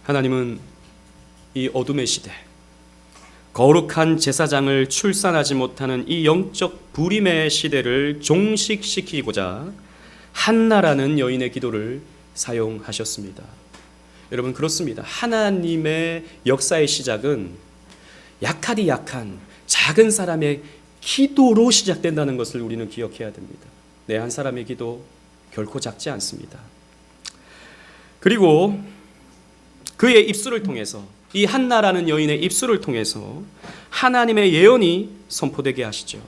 하나님은 이 어둠의 시대, 거룩한 제사장을 출산하지 못하는 이 영적 불임의 시대를 종식시키고자 한나라는 여인의 기도를 사용하셨습니다. 여러분, 그렇습니다. 하나님의 역사의 시작은 약하디 약한 작은 사람의 기도로 시작된다는 것을 우리는 기억해야 됩니다. 내 한 사람의 기도 결코 작지 않습니다. 그리고 그의 입술을 통해서, 이 한나라는 여인의 입술을 통해서 하나님의 예언이 선포되게 하시죠.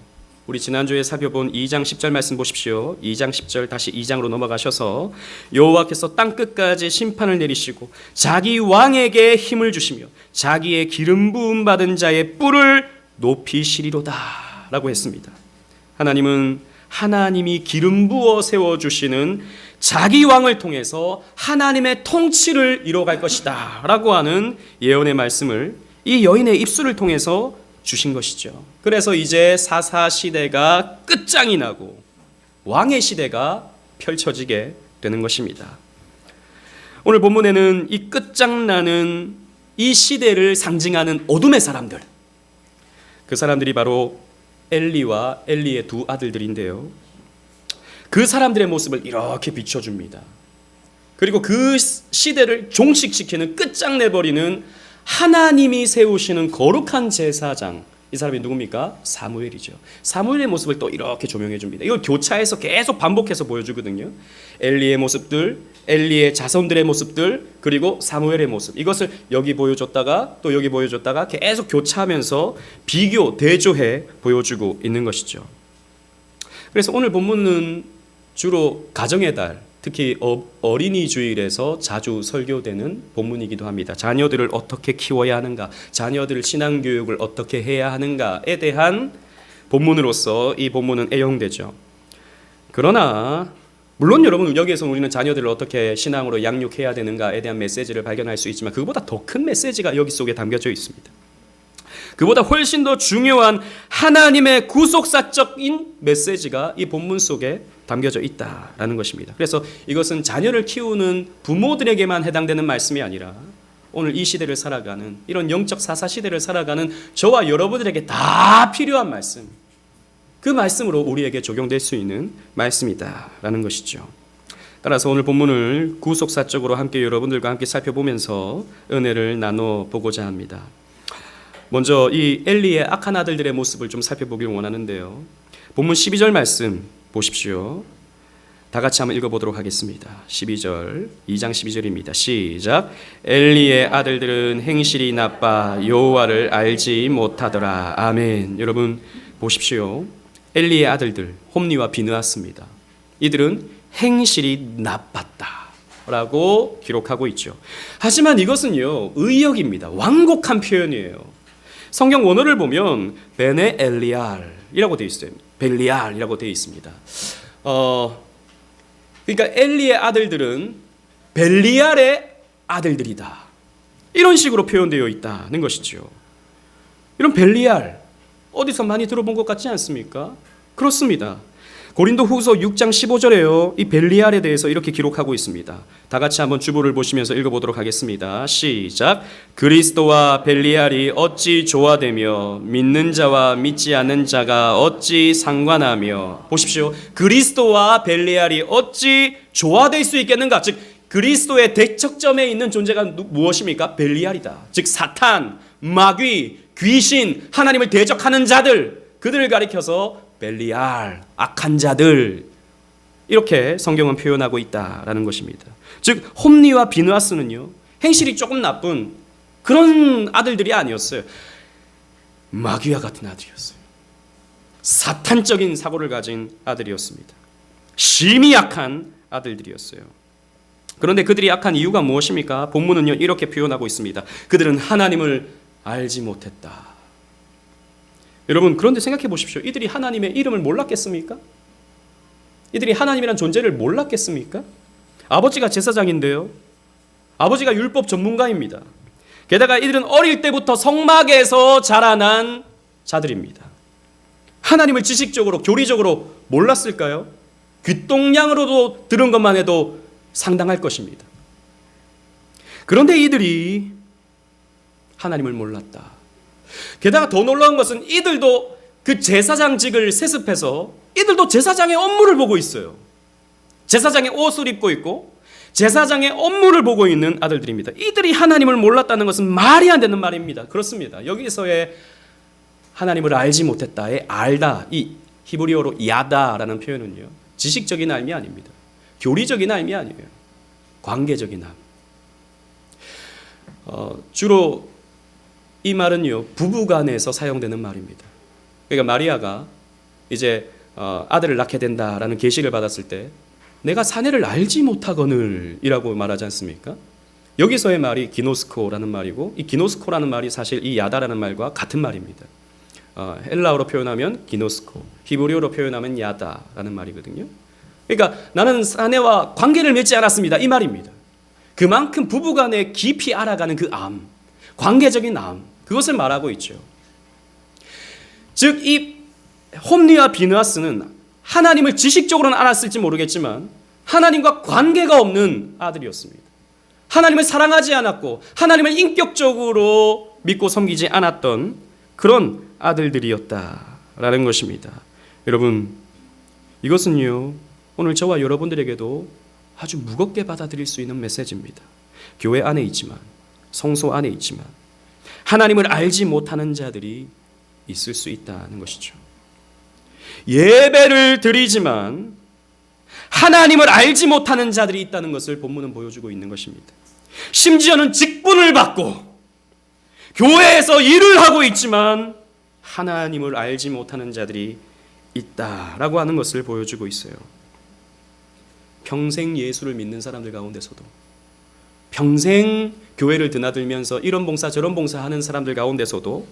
우리 지난주에 살펴본 2장 10절 말씀 보십시오. 2장 10절 다시 2장으로 넘어가셔서 여호와께서 땅끝까지 심판을 내리시고 자기 왕에게 힘을 주시며 자기의 기름 부음 받은 자의 뿔을 높이시리로다 라고 했습니다. 하나님은 하나님이 기름 부어 세워주시는 자기 왕을 통해서 하나님의 통치를 이뤄갈 것이다 라고 하는 예언의 말씀을 이 여인의 입술을 통해서 주신 것이죠. 그래서 이제 사사시대가 끝장이 나고 왕의 시대가 펼쳐지게 되는 것입니다. 오늘 본문에는 이 끝장나는 이 시대를 상징하는 어둠의 사람들, 그 사람들이 바로 엘리와 엘리의 두 아들들인데요, 그 사람들의 모습을 이렇게 비춰줍니다. 그리고 그 시대를 종식시키는, 끝장내버리는 하나님이 세우시는 거룩한 제사장, 이 사람이 누굽니까? 사무엘이죠. 사무엘의 모습을 또 이렇게 조명해 줍니다. 이걸 교차해서 계속 반복해서 보여주거든요. 엘리의 모습들, 엘리의 자손들의 모습들, 그리고 사무엘의 모습, 이것을 여기 보여줬다가 또 여기 보여줬다가 계속 교차하면서 비교, 대조해 보여주고 있는 것이죠. 그래서 오늘 본문은 주로 가정의 달, 특히 어린이 주일에서 자주 설교되는 본문이기도 합니다. 자녀들을 어떻게 키워야 하는가, 자녀들 신앙교육을 어떻게 해야 하는가에 대한 본문으로서 이 본문은 애용되죠. 그러나 물론 여러분, 여기에서 우리는 자녀들을 어떻게 신앙으로 양육해야 되는가에 대한 메시지를 발견할 수 있지만 그것보다 더 큰 메시지가 여기 속에 담겨져 있습니다. 그보다 훨씬 더 중요한 하나님의 구속사적인 메시지가 이 본문 속에 담겨져 있다라는 것입니다. 그래서 이것은 자녀를 키우는 부모들에게만 해당되는 말씀이 아니라 오늘 이 시대를 살아가는, 이런 영적 사사시대를 살아가는 저와 여러분들에게 다 필요한 말씀, 그 말씀으로 우리에게 적용될 수 있는 말씀이다라는 것이죠. 따라서 오늘 본문을 구속사적으로 함께 여러분들과 함께 살펴보면서 은혜를 나눠보고자 합니다. 먼저 이 엘리의 악한 아들들의 모습을 좀 살펴보길 원하는데요, 본문 12절 말씀 보십시오. 다 같이 한번 읽어보도록 하겠습니다. 12절, 2장 12절입니다. 시작. 엘리의 아들들은 행실이 나빠 여호와를 알지 못하더라. 아멘. 여러분 보십시오. 엘리의 아들들, 홈니와 비느하스입니다. 이들은 행실이 나빴다 라고 기록하고 있죠. 하지만 이것은요, 의역입니다. 완곡한 표현이에요. 성경 원어를 보면 베네 엘리알이라고 되어 있어요. 벨리알이라고 되어 있습니다. 그러니까 엘리의 아들들은 벨리알의 아들들이다, 이런 식으로 표현되어 있다는 것이죠. 이런 벨리알 어디서 많이 들어본 것 같지 않습니까? 그렇습니다. 고린도 후서 6장 15절에요. 이 벨리알에 대해서 이렇게 기록하고 있습니다. 다 같이 한번 주보를 보시면서 읽어보도록 하겠습니다. 시작. 그리스도와 벨리알이 어찌 조화되며 믿는 자와 믿지 않는 자가 어찌 상관하며. 보십시오. 그리스도와 벨리알이 어찌 조화될 수 있겠는가? 즉 그리스도의 대척점에 있는 존재가 무엇입니까? 벨리알이다. 즉 사탄, 마귀, 귀신, 하나님을 대적하는 자들, 그들을 가리켜서 벨리알, 악한 자들, 이렇게 성경은 표현하고 있다라는 것입니다. 즉 홈니와 비느하스는요, 행실이 조금 나쁜 그런 아들들이 아니었어요. 마귀와 같은 아들이었어요. 사탄적인 사고를 가진 아들이었습니다. 심히 약한 아들들이었어요. 그런데 그들이 약한 이유가 무엇입니까? 본문은요, 이렇게 표현하고 있습니다. 그들은 하나님을 알지 못했다. 여러분, 그런데 생각해 보십시오. 이들이 하나님의 이름을 몰랐겠습니까? 이들이 하나님이란 존재를 몰랐겠습니까? 아버지가 제사장인데요, 아버지가 율법 전문가입니다. 게다가 이들은 어릴 때부터 성막에서 자라난 자들입니다. 하나님을 지식적으로, 교리적으로 몰랐을까요? 귓동냥으로도 들은 것만 해도 상당할 것입니다. 그런데 이들이 하나님을 몰랐다. 게다가 더 놀라운 것은 이들도 그 제사장직을 세습해서 이들도 제사장의 업무를 보고 있어요. 제사장의 옷을 입고 있고 제사장의 업무를 보고 있는 아들들입니다. 이들이 하나님을 몰랐다는 것은 말이 안 되는 말입니다. 그렇습니다. 여기서의 하나님을 알지 못했다의 알다, 이 히브리어로 야다라는 표현은요, 지식적인 알미 아닙니다. 교리적인 알미 아니에요. 관계적인 알. 주로 이 말은요, 부부간에서 사용되는 말입니다. 그러니까 마리아가 이제 아들을 낳게 된다라는 계시를 받았을 때 내가 사내를 알지 못하거늘 이라고 말하지 않습니까? 여기서의 말이 기노스코라는 말이고, 이 기노스코라는 말이 사실 이 야다라는 말과 같은 말입니다. 헬라어로 표현하면 기노스코, 히브리어로 표현하면 야다라는 말이거든요. 그러니까 나는 사내와 관계를 맺지 않았습니다, 이 말입니다. 그만큼 부부간에 깊이 알아가는 그 암, 관계적인 암, 그것을 말하고 있죠. 즉 이 홈리와 비느하스는 하나님을 지식적으로는 알았을지 모르겠지만 하나님과 관계가 없는 아들이었습니다. 하나님을 사랑하지 않았고 하나님을 인격적으로 믿고 섬기지 않았던 그런 아들들이었다라는 것입니다. 여러분, 이것은요, 오늘 저와 여러분들에게도 아주 무겁게 받아들일 수 있는 메시지입니다. 교회 안에 있지만, 성소 안에 있지만 하나님을 알지 못하는 자들이 있을 수 있다는 것이죠. 예배를 드리지만 하나님을 알지 못하는 자들이 있다는 것을 본문은 보여주고 있는 것입니다. 심지어는 직분을 받고 교회에서 일을 하고 있지만 하나님을 알지 못하는 자들이 있다라고 하는 것을 보여주고 있어요. 평생 예수를 믿는 사람들 가운데서도, 평생 교회를 드나들면서 이런 봉사 저런 봉사 하는 사람들 가운데서도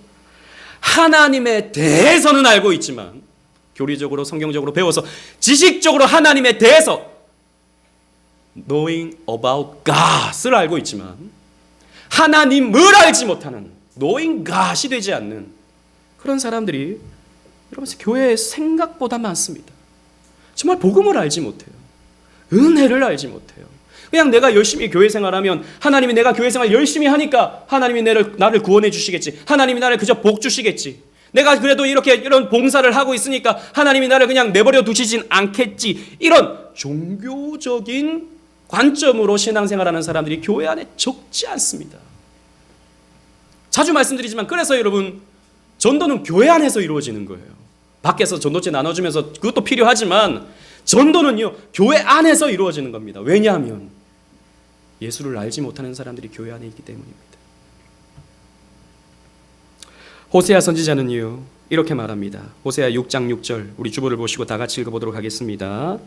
하나님에 대해서는 알고 있지만, 교리적으로 성경적으로 배워서 지식적으로 하나님에 대해서 knowing about God을 알고 있지만 하나님을 알지 못하는 knowing God이 되지 않는 그런 사람들이 여러분 교회에 생각보다 많습니다. 정말 복음을 알지 못해요. 은혜를 알지 못해요. 그냥 내가 열심히 교회 생활하면 하나님이 내가 교회 생활 열심히 하니까 하나님이 나를 구원해 주시겠지. 하나님이 나를 그저 복 주시겠지. 내가 그래도 이런 봉사를 하고 있으니까 하나님이 나를 그냥 내버려 두시진 않겠지. 이런 종교적인 관점으로 신앙생활하는 사람들이 교회 안에 적지 않습니다. 자주 말씀드리지만 그래서 여러분 전도는 교회 안에서 이루어지는 거예요. 밖에서 전도체 나눠주면서 그것도 필요하지만 전도는요 교회 안에서 이루어지는 겁니다. 왜냐하면 예수를 알지 못하는 사람들이 교회 안에 있기 때문입니다. 호세아 선지자는요 이렇게 말합니다. 호세아 6장 6절, 우리 주보를 보시고 다 같이 읽어보도록 하겠습니다.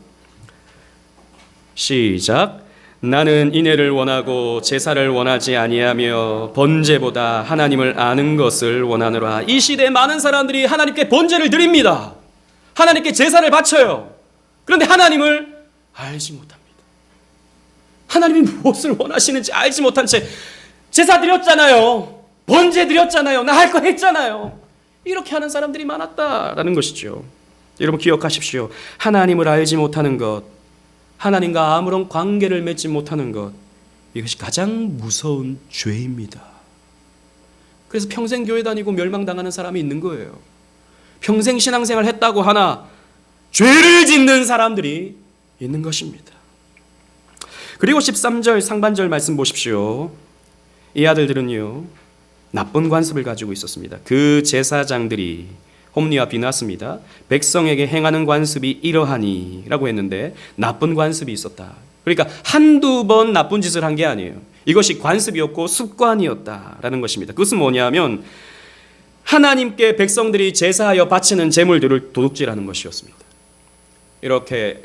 시작. 나는 인애를 원하고 제사를 원하지 아니하며 번제보다 하나님을 아는 것을 원하노라. 이 시대에 많은 사람들이 하나님께 번제를 드립니다. 하나님께 제사를 바쳐요. 그런데 하나님을 알지 못합니다. 하나님이 무엇을 원하시는지 알지 못한 채 제사 드렸잖아요. 번제 드렸잖아요. 나 할 거 했잖아요. 이렇게 하는 사람들이 많았다라는 것이죠. 여러분 기억하십시오. 하나님을 알지 못하는 것, 하나님과 아무런 관계를 맺지 못하는 것, 이것이 가장 무서운 죄입니다. 그래서 평생 교회 다니고 멸망당하는 사람이 있는 거예요. 평생 신앙생활 했다고 하나 죄를 짓는 사람들이 있는 것입니다. 그리고 13절 상반절 말씀 보십시오. 이 아들들은요 나쁜 관습을 가지고 있었습니다. 그 제사장들이 홈리와 비느하스입니다. 백성에게 행하는 관습이 이러하니 라고 했는데 나쁜 관습이 있었다. 그러니까 한두 번 나쁜 짓을 한 게 아니에요. 이것이 관습이었고 습관이었다라는 것입니다. 그것은 뭐냐면 하나님께 백성들이 제사하여 바치는 제물들을 도둑질하는 것이었습니다. 이렇게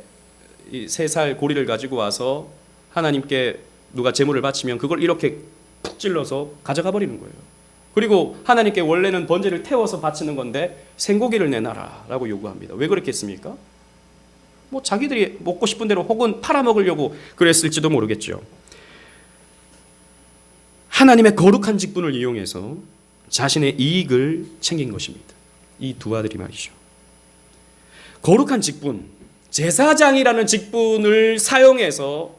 이 3살 고리를 가지고 와서 하나님께 누가 제물을 바치면 그걸 이렇게 푹 찔러서 가져가 버리는 거예요. 그리고 하나님께 원래는 번제를 태워서 바치는 건데 생고기를 내놔라 라고 요구합니다. 왜 그랬겠습니까? 뭐 자기들이 먹고 싶은 대로 혹은 팔아먹으려고 그랬을지도 모르겠죠. 하나님의 거룩한 직분을 이용해서 자신의 이익을 챙긴 것입니다. 이 두 아들이 말이죠. 거룩한 직분, 제사장이라는 직분을 사용해서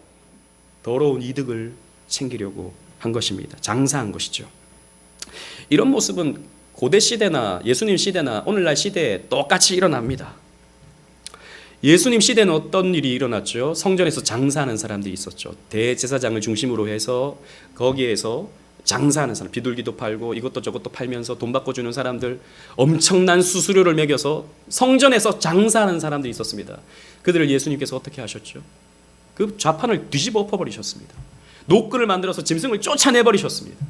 더러운 이득을 챙기려고 것입니다. 장사한 것이죠. 이런 모습은 고대 시대나 예수님 시대나 오늘날 시대에 똑같이 일어납니다. 예수님 시대는 어떤 일이 일어났죠? 성전에서 장사하는 사람들이 있었죠. 대제사장을 중심으로 해서 거기에서 장사하는 사람, 비둘기도 팔고 이것도 저것도 팔면서 돈 받고 주는 사람들, 엄청난 수수료를 매겨서 성전에서 장사하는 사람들이 있었습니다. 그들을 예수님께서 어떻게 하셨죠? 그 좌판을 뒤집어 엎어버리셨습니다. 노끌을 만들어서 짐승을 쫓아내버리셨습니다.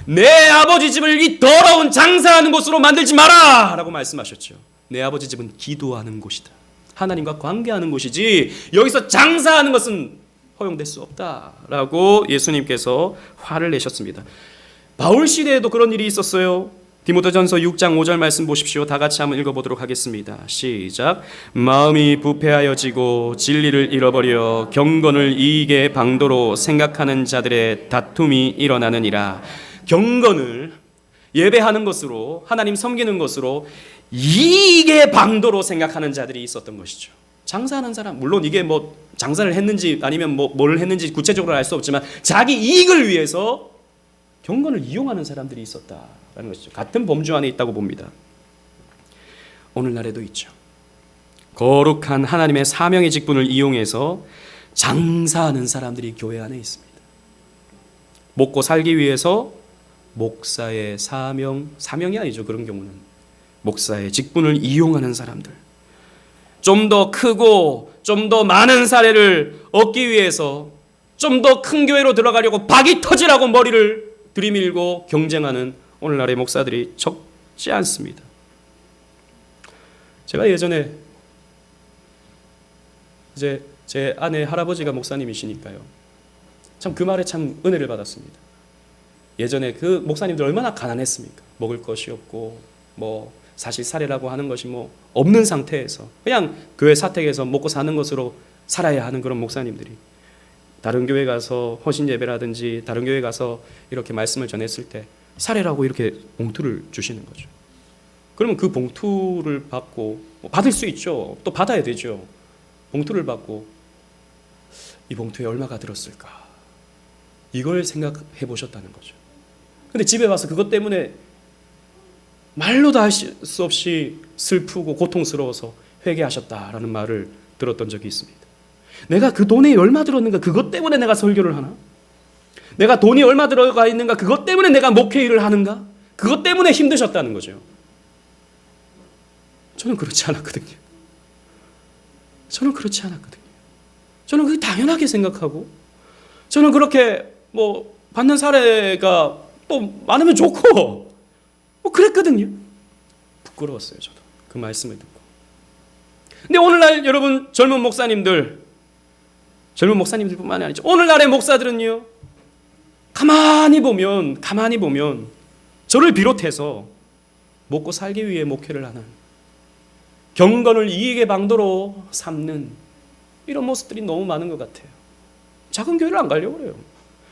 내 아버지 집을 이 더러운 장사하는 곳으로 만들지 마라! 라고 말씀하셨죠. 내 아버지 집은 기도하는 곳이다. 하나님과 관계하는 곳이지 여기서 장사하는 것은 허용될 수 없다라고 예수님께서 화를 내셨습니다. 바울 시대에도 그런 일이 있었어요. 디모데전서 6장 5절 말씀 보십시오. 다 같이 한번 읽어보도록 하겠습니다. 시작. 마음이 부패하여지고 진리를 잃어버려 경건을 이익의 방도로 생각하는 자들의 다툼이 일어나느니라. 경건을 예배하는 것으로, 하나님 섬기는 것으로 이익의 방도로 생각하는 자들이 있었던 것이죠. 장사하는 사람, 물론 이게 뭐 장사를 했는지 아니면 뭘 했는지 구체적으로 알 수 없지만 자기 이익을 위해서 경건을 이용하는 사람들이 있었다라는 것이죠. 같은 범주 안에 있다고 봅니다. 오늘날에도 있죠. 거룩한 하나님의 사명의 직분을 이용해서 장사하는 사람들이 교회 안에 있습니다. 먹고 살기 위해서 목사의 사명이 아니죠. 그런 경우는 목사의 직분을 이용하는 사람들, 좀 더 크고 좀 더 많은 사례를 얻기 위해서 좀 더 큰 교회로 들어가려고 박이 터지라고 머리를 들이밀고 경쟁하는 오늘날의 목사들이 적지 않습니다. 제가 예전에 이제 제 아내 할아버지가 목사님이시니까요. 참 그 말에 참 은혜를 받았습니다. 예전에 그 목사님들 얼마나 가난했습니까? 먹을 것이 없고 뭐 사실 사례라고 하는 것이 뭐 없는 상태에서 그냥 교회 사택에서 먹고 사는 것으로 살아야 하는 그런 목사님들이 다른 교회 가서 헌신 예배라든지 다른 교회 가서 이렇게 말씀을 전했을 때 사례라고 이렇게 봉투를 주시는 거죠. 그러면 그 봉투를 받고 받을 수 있죠. 또 받아야 되죠. 봉투를 받고 이 봉투에 얼마가 들었을까? 이걸 생각해 보셨다는 거죠. 근데 집에 와서 그것 때문에 말로도 할 수 없이 슬프고 고통스러워서 회개하셨다라는 말을 들었던 적이 있습니다. 내가 그 돈에 얼마 들었는가 그것 때문에 내가 설교를 하나? 내가 돈이 얼마 들어가 있는가 그것 때문에 내가 목회 일을 하는가? 그것 때문에 힘드셨다는 거죠. 저는 그렇지 않았거든요. 저는 그게 당연하게 생각하고 저는 그렇게 뭐 받는 사례가 또 많으면 좋고 뭐 그랬거든요. 부끄러웠어요. 저도 그 말씀을 듣고. 근데 오늘날 여러분 젊은 목사님들뿐만 아니죠. 오늘날의 목사들은요. 가만히 보면 저를 비롯해서 먹고 살기 위해 목회를 하는 경건을 이익의 방도로 삼는 이런 모습들이 너무 많은 것 같아요. 작은 교회를 안 가려고 그래요.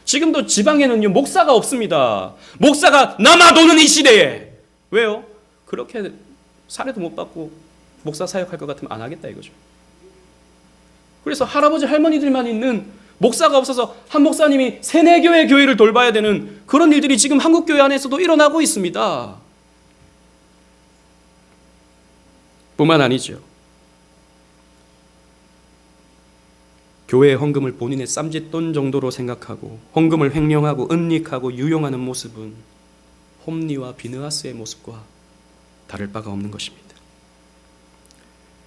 지금도 지방에는요 목사가 없습니다. 목사가 남아도는 이 시대에 왜요? 그렇게 사례도 못 받고 목사 사역할 것 같으면 안 하겠다 이거죠. 그래서 할아버지 할머니들만 있는 목사가 없어서 한 목사님이 3-4교회 교회를 돌봐야 되는 그런 일들이 지금 한국 교회 안에서도 일어나고 있습니다. 뿐만 아니죠. 교회의 헌금을 본인의 쌈짓돈 정도로 생각하고 헌금을 횡령하고 은닉하고 유용하는 모습은 홈리와 비느하스의 모습과 다를 바가 없는 것입니다.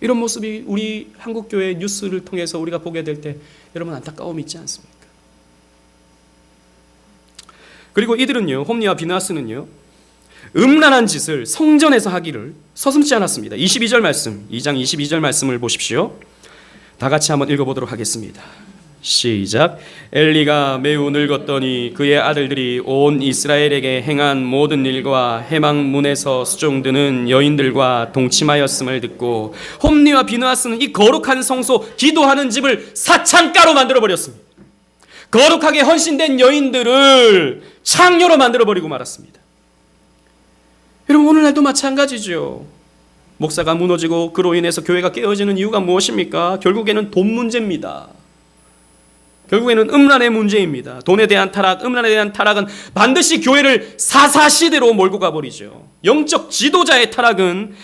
이런 모습이 우리 한국교회 뉴스를 통해서 우리가 보게 될 때 여러분 안타까움이 있지 않습니까? 그리고 이들은요, 홈리와 비느하스는요, 음란한 짓을 성전에서 하기를 서슴지 않았습니다. 22절 말씀, 2장 22절 말씀을 보십시오. 다 같이 한번 읽어보도록 하겠습니다. 시작. 엘리가 매우 늙었더니 그의 아들들이 온 이스라엘에게 행한 모든 일과 해망문에서 수종드는 여인들과 동침하였음을 듣고 홈리와 비느하스는 이 거룩한 성소 기도하는 집을 사창가로 만들어버렸습니다. 거룩하게 헌신된 여인들을 창녀로 만들어버리고 말았습니다. 여러분 오늘날도 마찬가지죠. 목사가 무너지고 그로 인해서 교회가 깨어지는 이유가 무엇입니까? 결국에는 돈 문제입니다. 결국에는 음란의 문제입니다. 돈에 대한 타락, 음란에 대한 타락은 반드시 교회를 사사시대로 몰고 가버리죠. 영적 지도자의 타락은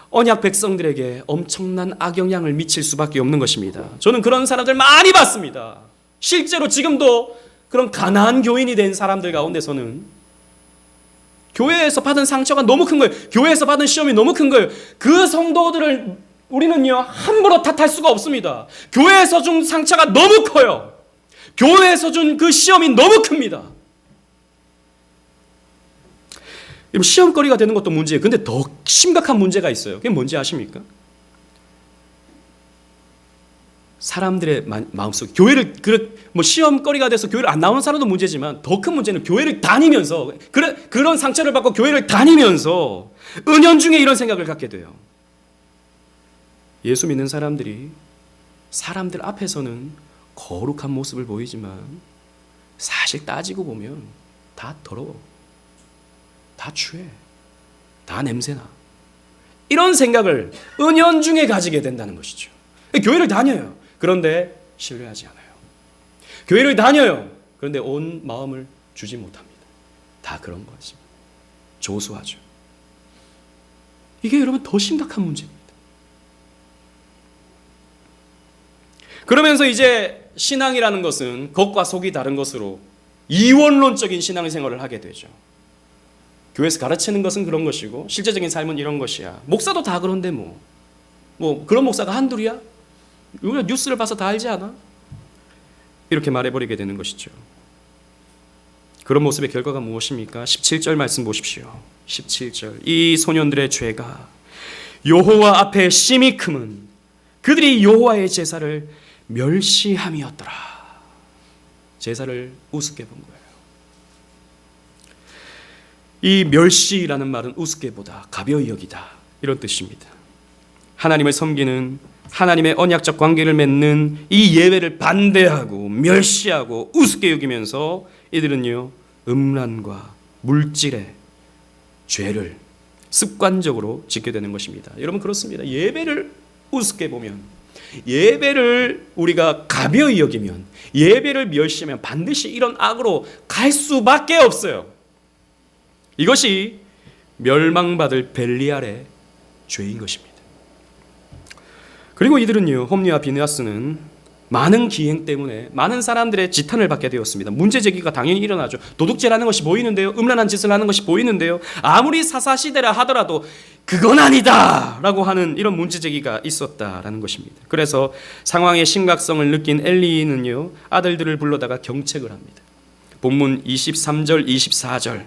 언약 백성들에게 엄청난 악영향을 미칠 수밖에 없는 것입니다. 저는 그런 사람들 많이 봤습니다. 실제로 지금도 그런 가난한 교인이 된 사람들 가운데서는 교회에서 받은 상처가 너무 큰 거예요. 교회에서 받은 시험이 너무 큰 거예요. 그 성도들을 우리는요 함부로 탓할 수가 없습니다. 교회에서 준 상처가 너무 커요. 교회에서 준 그 시험이 너무 큽니다. 시험거리가 되는 것도 문제예요. 근데 더 심각한 문제가 있어요. 그게 뭔지 아십니까? 사람들의 마음속 교회를 시험거리가 돼서 교회를 안 나오는 사람도 문제지만 더 큰 문제는 교회를 다니면서 그런 상처를 받고 교회를 다니면서 은연중에 이런 생각을 갖게 돼요. 예수 믿는 사람들이 사람들 앞에서는 거룩한 모습을 보이지만 사실 따지고 보면 다 더러워, 다 취해, 다 냄새나. 이런 생각을 은연중에 가지게 된다는 것이죠. 교회를 다녀요. 그런데 신뢰하지 않아요. 교회를 다녀요. 그런데 온 마음을 주지 못합니다. 다 그런 것입니다. 조소하죠. 이게 여러분 더 심각한 문제입니다. 그러면서 이제 신앙이라는 것은 겉과 속이 다른 것으로 이원론적인 신앙생활을 하게 되죠. 교회에서 가르치는 것은 그런 것이고 실제적인 삶은 이런 것이야. 목사도 다 그런데 뭐 그런 목사가 한둘이야? 우리가 뉴스를 봐서 다 알지 않아? 이렇게 말해버리게 되는 것이죠. 그런 모습의 결과가 무엇입니까? 17절 말씀 보십시오. 17절 이 소년들의 죄가 여호와 앞에 심히 크면 그들이 여호와의 제사를 멸시함이었더라. 제사를 우습게 본 거예요. 이 멸시라는 말은 우습게 보다, 가벼이 여기다 이런 뜻입니다. 하나님을 섬기는 하나님의 언약적 관계를 맺는 이 예배를 반대하고 멸시하고 우습게 여기면서 이들은요 음란과 물질의 죄를 습관적으로 짓게 되는 것입니다. 여러분 그렇습니다. 예배를 우습게 보면, 예배를 우리가 가벼이 여기면, 예배를 멸시하면 반드시 이런 악으로 갈 수밖에 없어요. 이것이 멸망받을 벨리알의 죄인 것입니다. 그리고 이들은요, 홈리와 비느하스는 많은 기행 때문에 많은 사람들의 지탄을 받게 되었습니다. 문제 제기가 당연히 일어나죠. 도둑질하는 것이 보이는데요, 음란한 짓을 하는 것이 보이는데요, 아무리 사사시대라 하더라도 그건 아니다 라고 하는 이런 문제 제기가 있었다라는 것입니다. 그래서 상황의 심각성을 느낀 엘리는요 아들들을 불러다가 경책을 합니다. 본문 23절 24절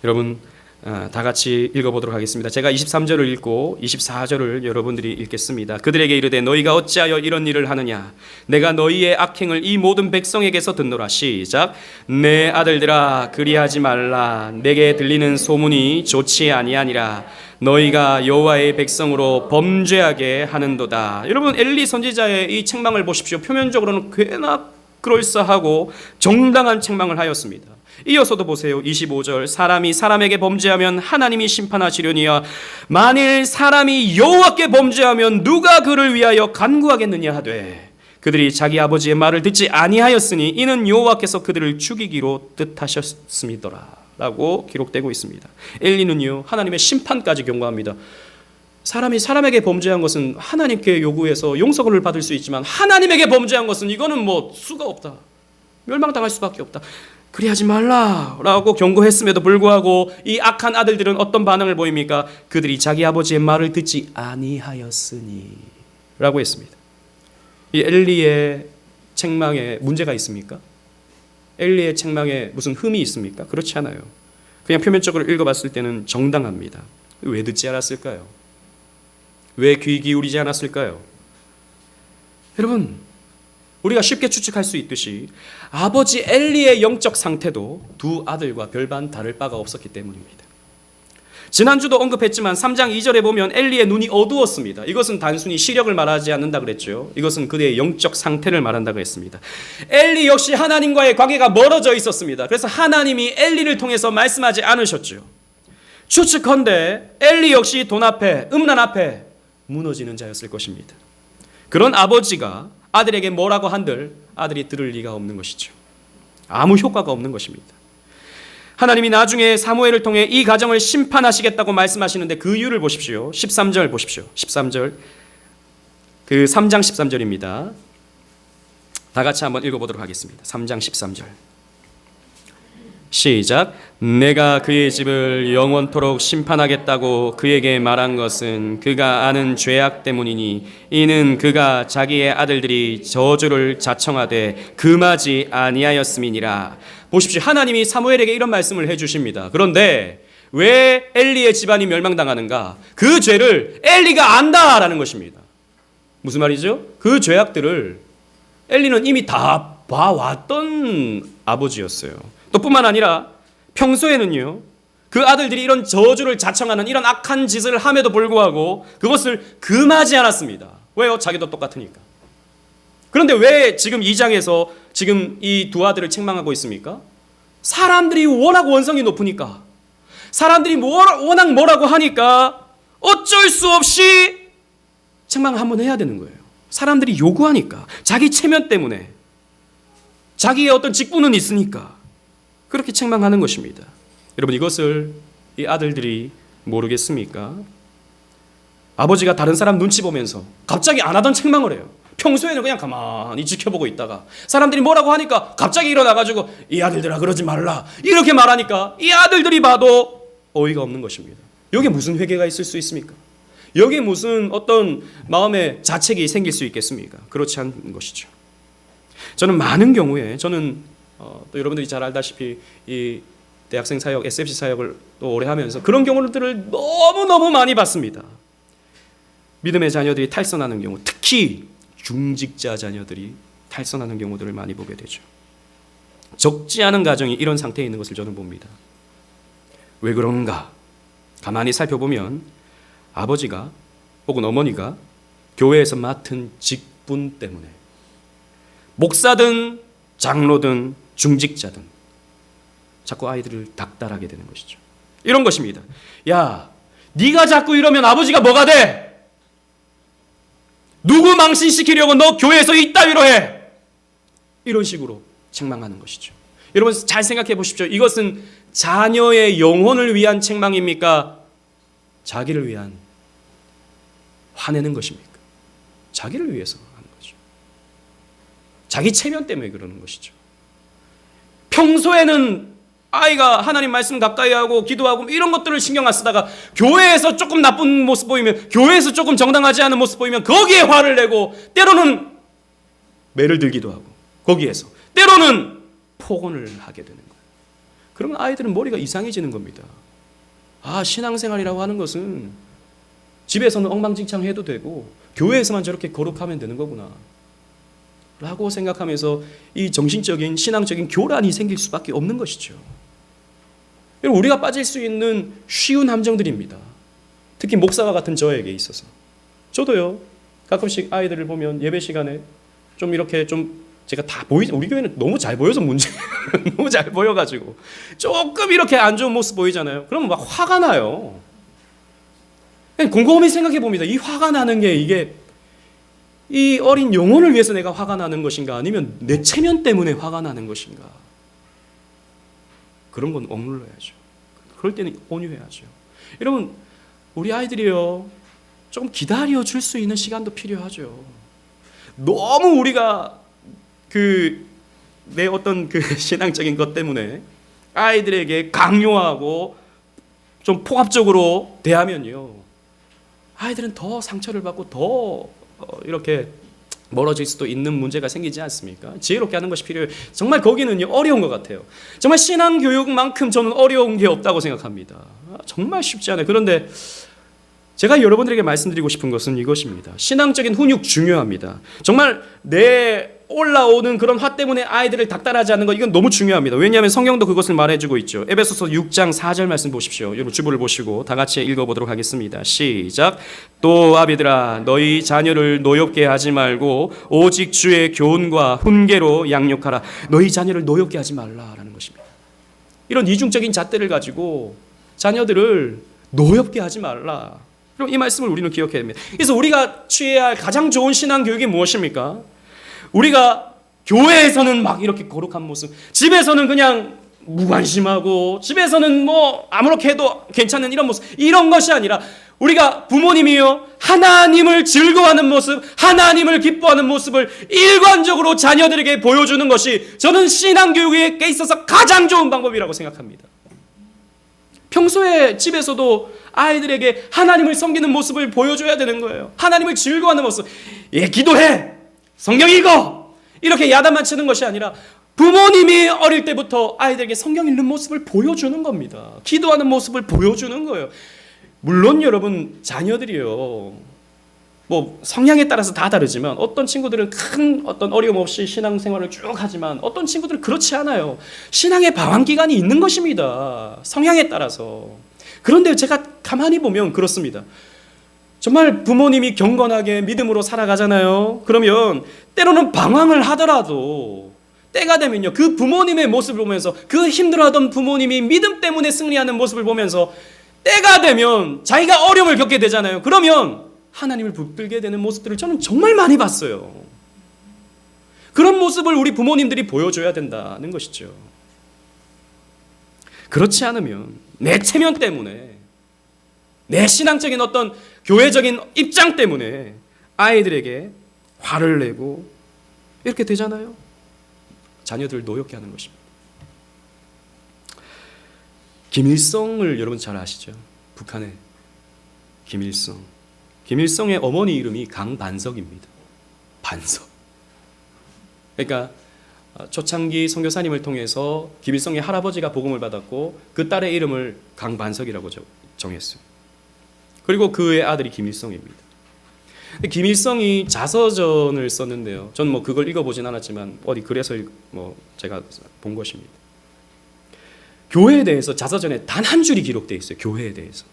여러분 다 같이 읽어보도록 하겠습니다. 제가 23절을 읽고 24절을 여러분들이 읽겠습니다. 그들에게 이르되 너희가 어찌하여 이런 일을 하느냐? 내가 너희의 악행을 이 모든 백성에게서 듣노라. 시작. 내 아들들아 그리하지 말라. 내게 들리는 소문이 좋지 아니하니라. 너희가 여호와의 백성으로 범죄하게 하는도다. 여러분 엘리 선지자의 이 책망을 보십시오. 표면적으로는 꽤나 그럴싸하고 정당한 책망을 하였습니다. 이어서도 보세요. 25절 사람이 사람에게 범죄하면 하나님이 심판하시려니와 만일 사람이 여호와께 범죄하면 누가 그를 위하여 간구하겠느냐 하되 그들이 자기 아버지의 말을 듣지 아니하였으니 이는 여호와께서 그들을 죽이기로 뜻하셨음이더라 라고 기록되고 있습니다. 엘리는요 하나님의 심판까지 경고합니다. 사람이 사람에게 범죄한 것은 하나님께 요구해서 용서를 받을 수 있지만 하나님에게 범죄한 것은 이거는 뭐 수가 없다. 멸망당할 수밖에 없다. 그리하지 말라라고 경고했음에도 불구하고 이 악한 아들들은 어떤 반응을 보입니까? 그들이 자기 아버지의 말을 듣지 아니하였으니 라고 했습니다. 이 엘리의 책망에 문제가 있습니까? 엘리의 책망에 무슨 흠이 있습니까? 그렇지 않아요. 그냥 표면적으로 읽어봤을 때는 정당합니다. 왜 듣지 않았을까요? 왜 귀 기울이지 않았을까요? 여러분 우리가 쉽게 추측할 수 있듯이 아버지 엘리의 영적 상태도 두 아들과 별반 다를 바가 없었기 때문입니다. 지난주도 언급했지만 3장 2절에 보면 엘리의 눈이 어두웠습니다. 이것은 단순히 시력을 말하지 않는다 그랬죠. 이것은 그의 영적 상태를 말한다고 했습니다. 엘리 역시 하나님과의 관계가 멀어져 있었습니다. 그래서 하나님이 엘리를 통해서 말씀하지 않으셨죠. 추측컨대 엘리 역시 돈 앞에, 음란 앞에 무너지는 자였을 것입니다. 그런 아버지가 아들에게 뭐라고 한들 아들이 들을 리가 없는 것이죠. 아무 효과가 없는 것입니다. 하나님이 나중에 사무엘을 통해 이 가정을 심판하시겠다고 말씀하시는데 그 이유를 보십시오. 13절 보십시오. 13절. 그 3장 13절입니다. 다 같이 한번 읽어보도록 하겠습니다. 3장 13절. 시작. 내가 그의 집을 영원토록 심판하겠다고 그에게 말한 것은 그가 아는 죄악 때문이니 이는 그가 자기의 아들들이 저주를 자청하되 금하지 아니하였음이니라. 보십시오. 하나님이 사무엘에게 이런 말씀을 해주십니다. 그런데 왜 엘리의 집안이 멸망당하는가? 그 죄를 엘리가 안다라는 것입니다. 무슨 말이죠? 그 죄악들을 엘리는 이미 다 봐왔던 아버지였어요. 또 뿐만 아니라 평소에는요, 그 아들들이 이런 저주를 자청하는 이런 악한 짓을 함에도 불구하고 그것을 금하지 않았습니다. 왜요? 자기도 똑같으니까. 그런데 왜 지금 2장에서 지금 이 두 아들을 책망하고 있습니까? 사람들이 워낙 원성이 높으니까, 사람들이 워낙 뭐라고 하니까 어쩔 수 없이 책망을 한번 해야 되는 거예요. 사람들이 요구하니까, 자기 체면 때문에, 자기의 어떤 직분은 있으니까 그렇게 책망하는 것입니다. 여러분, 이것을 이 아들들이 모르겠습니까? 아버지가 다른 사람 눈치 보면서 갑자기 안 하던 책망을 해요. 평소에는 그냥 가만히 지켜보고 있다가 사람들이 뭐라고 하니까 갑자기 일어나가지고 이 아들들아 그러지 말라 이렇게 말하니까 이 아들들이 봐도 어이가 없는 것입니다. 여기에 무슨 회개가 있을 수 있습니까? 여기에 무슨 어떤 마음의 자책이 생길 수 있겠습니까? 그렇지 않은 것이죠. 저는 많은 경우에 또 여러분들이 잘 알다시피 이 대학생 사역, SFC 사역을 또 오래 하면서 그런 경우들을 너무너무 많이 봤습니다. 믿음의 자녀들이 탈선하는 경우, 특히 중직자 자녀들이 탈선하는 경우들을 많이 보게 되죠. 적지 않은 가정이 이런 상태에 있는 것을 저는 봅니다. 왜 그런가? 가만히 살펴보면 아버지가 혹은 어머니가 교회에서 맡은 직분 때문에 목사든 장로든 중직자든 자꾸 아이들을 닥달하게 되는 것이죠. 이런 것입니다. 야, 네가 자꾸 이러면 아버지가 뭐가 돼? 누구 망신시키려고 너 교회에서 이따위로 해? 이런 식으로 책망하는 것이죠. 여러분 잘 생각해 보십시오. 이것은 자녀의 영혼을 위한 책망입니까? 자기를 위한 화내는 것입니까? 자기를 위해서 하는 거죠. 자기 체면 때문에 그러는 것이죠. 평소에는 아이가 하나님 말씀 가까이 하고 기도하고 이런 것들을 신경 안 쓰다가 교회에서 조금 나쁜 모습 보이면, 교회에서 조금 정당하지 않은 모습 보이면 거기에 화를 내고 때로는 매를 들기도 하고 거기에서 때로는 폭언을 하게 되는 거예요. 그러면 아이들은 머리가 이상해지는 겁니다. 아, 신앙생활이라고 하는 것은 집에서는 엉망진창 해도 되고 교회에서만 저렇게 거룩하면 되는 거구나 라고 생각하면서 이 정신적인 신앙적인 교란이 생길 수밖에 없는 것이죠. 우리가 빠질 수 있는 쉬운 함정들입니다. 특히 목사와 같은 저에게 있어서. 저도요, 가끔씩 아이들을 보면 예배 시간에 좀 이렇게 좀 제가 다 우리 교회는 너무 잘 보여서 문제 너무 잘 보여가지고 조금 이렇게 안 좋은 모습 보이잖아요. 그러면 막 화가 나요. 곰곰이 생각해 봅니다. 이 화가 나는 게 이게 이 어린 영혼을 위해서 내가 화가 나는 것인가, 아니면 내 체면 때문에 화가 나는 것인가. 그런 건 억눌러야죠. 그럴 때는 온유해야죠. 여러분, 우리 아이들이요, 조금 기다려줄 수 있는 시간도 필요하죠. 너무 우리가 내 어떤 신앙적인 것 때문에 아이들에게 강요하고 좀 폭압적으로 대하면요, 아이들은 더 상처를 받고 더 이렇게 멀어질 수도 있는 문제가 생기지 않습니까? 지혜롭게 하는 것이 필요해요. 정말 거기는 어려운 것 같아요. 정말 신앙교육만큼 저는 어려운 게 없다고 생각합니다. 정말 쉽지 않아요. 그런데 제가 여러분들에게 말씀드리고 싶은 것은 이것입니다. 신앙적인 훈육 중요합니다. 정말 내 올라오는 그런 화 때문에 아이들을 닥달하지 않는 것, 이건 너무 중요합니다. 왜냐하면 성경도 그것을 말해주고 있죠. 에베소서 6장 4절 말씀 보십시오. 여러분 주보를 보시고 다 같이 읽어보도록 하겠습니다. 시작. 또 아비들아, 너희 자녀를 노엽게 하지 말고 오직 주의 교훈과 훈계로 양육하라. 너희 자녀를 노엽게 하지 말라라는 것입니다. 이런 이중적인 잣대를 가지고 자녀들을 노엽게 하지 말라. 그럼 이 말씀을 우리는 기억해야 됩니다. 그래서 우리가 취해야 할 가장 좋은 신앙 교육이 무엇입니까? 우리가 교회에서는 막 이렇게 거룩한 모습, 집에서는 그냥 무관심하고, 집에서는 뭐 아무렇게 해도 괜찮은 이런 모습, 이런 것이 아니라 우리가 부모님이요, 하나님을 즐거워하는 모습, 하나님을 기뻐하는 모습을 일관적으로 자녀들에게 보여주는 것이 저는 신앙교육에 있어서 가장 좋은 방법이라고 생각합니다. 평소에 집에서도 아이들에게 하나님을 섬기는 모습을 보여줘야 되는 거예요. 하나님을 즐거워하는 모습. 기도해! 성경 읽어! 이렇게 야단만 치는 것이 아니라 부모님이 어릴 때부터 아이들에게 성경 읽는 모습을 보여주는 겁니다. 기도하는 모습을 보여주는 거예요. 물론 여러분, 자녀들이요, 뭐 성향에 따라서 다 다르지만 어떤 친구들은 큰 어떤 어려움 없이 신앙생활을 쭉 하지만 어떤 친구들은 그렇지 않아요. 신앙의 방황기간이 있는 것입니다. 성향에 따라서. 그런데 제가 가만히 보면 그렇습니다. 정말 부모님이 경건하게 믿음으로 살아가잖아요. 그러면 때로는 방황을 하더라도 때가 되면요, 그 부모님의 모습을 보면서, 그 힘들어하던 부모님이 믿음 때문에 승리하는 모습을 보면서 때가 되면 자기가 어려움을 겪게 되잖아요. 그러면 하나님을 붙들게 되는 모습들을 저는 정말 많이 봤어요. 그런 모습을 우리 부모님들이 보여줘야 된다는 것이죠. 그렇지 않으면 내 체면 때문에, 내 신앙적인 어떤 교회적인 입장 때문에 아이들에게 화를 내고 이렇게 되잖아요. 자녀들을 노엽게 하는 것입니다. 김일성을 여러분 잘 아시죠? 북한의 김일성. 김일성의 어머니 이름이 강반석입니다. 반석. 그러니까 초창기 선교사님을 통해서 김일성의 할아버지가 복음을 받았고 그 딸의 이름을 강반석이라고 정했어요. 그리고 그의 아들이 김일성입니다. 김일성이 자서전을 썼는데요. 저는 뭐 그걸 읽어보진 않았지만 어디 글에서 뭐 제가 본 것입니다. 교회에 대해서 자서전에 단 한 줄이 기록되어 있어요. 교회에 대해서.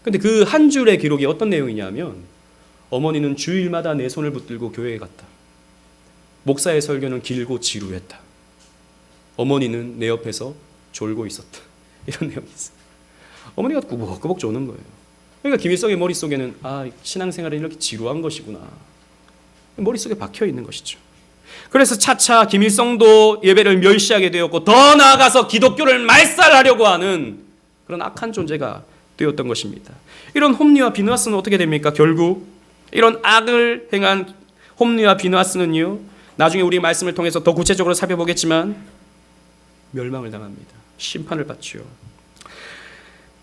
근데 그 한 줄의 기록이 어떤 내용이냐면, 어머니는 주일마다 내 손을 붙들고 교회에 갔다. 목사의 설교는 길고 지루했다. 어머니는 내 옆에서 졸고 있었다. 이런 내용이 있어요. 어머니가 꾸벅꾸벅 조는 거예요. 그러니까 김일성의 머릿속에는 신앙생활은 이렇게 지루한 것이구나. 머릿속에 박혀 있는 것이죠. 그래서 차차 김일성도 예배를 멸시하게 되었고, 더 나아가서 기독교를 말살하려고 하는 그런 악한 존재가 되었던 것입니다. 이런 홈리와 비누아스는 어떻게 됩니까? 결국 이런 악을 행한 홈리와 비누아스는요, 나중에 우리 말씀을 통해서 더 구체적으로 살펴보겠지만 멸망을 당합니다. 심판을 받죠.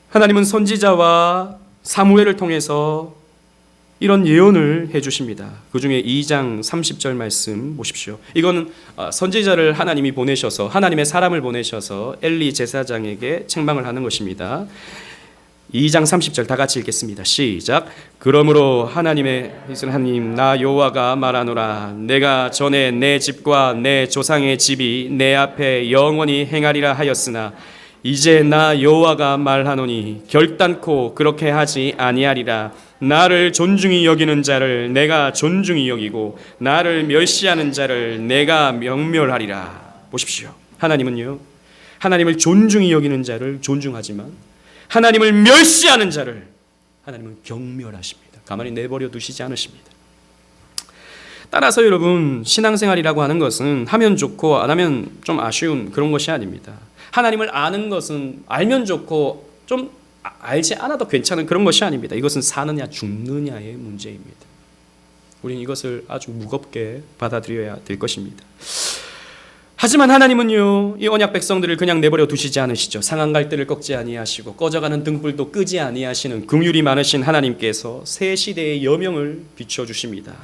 하나님은 선지자와 사무엘을 통해서 이런 예언을 해주십니다. 그 중에 2장 30절 말씀 보십시오. 이거는 선지자를 하나님이 보내셔서, 하나님의 사람을 보내셔서 엘리 제사장에게 책망을 하는 것입니다. 2장 30절 다 같이 읽겠습니다. 시작. 그러므로 하나님 나 여호와가 말하노라. 내가 전에 내 집과 내 조상의 집이 내 앞에 영원히 행하리라 하였으나 이제 나 여호와가 말하노니 결단코 그렇게 하지 아니하리라. 나를 존중히 여기는 자를 내가 존중히 여기고 나를 멸시하는 자를 내가 명멸하리라. 보십시오. 하나님은요, 하나님을 존중히 여기는 자를 존중하지만 하나님을 멸시하는 자를 하나님은 경멸하십니다. 가만히 내버려 두시지 않으십니다. 따라서 여러분, 신앙생활이라고 하는 것은 하면 좋고 안 하면 좀 아쉬운 그런 것이 아닙니다. 하나님을 아는 것은 알면 좋고 좀 알지 않아도 괜찮은 그런 것이 아닙니다. 이것은 사느냐 죽느냐의 문제입니다. 우리는 이것을 아주 무겁게 받아들여야 될 것입니다. 하지만 하나님은요, 이 언약 백성들을 그냥 내버려 두시지 않으시죠. 상한 갈대를 꺾지 아니하시고 꺼져가는 등불도 끄지 아니하시는 긍휼이 많으신 하나님께서 새 시대의 여명을 비춰주십니다.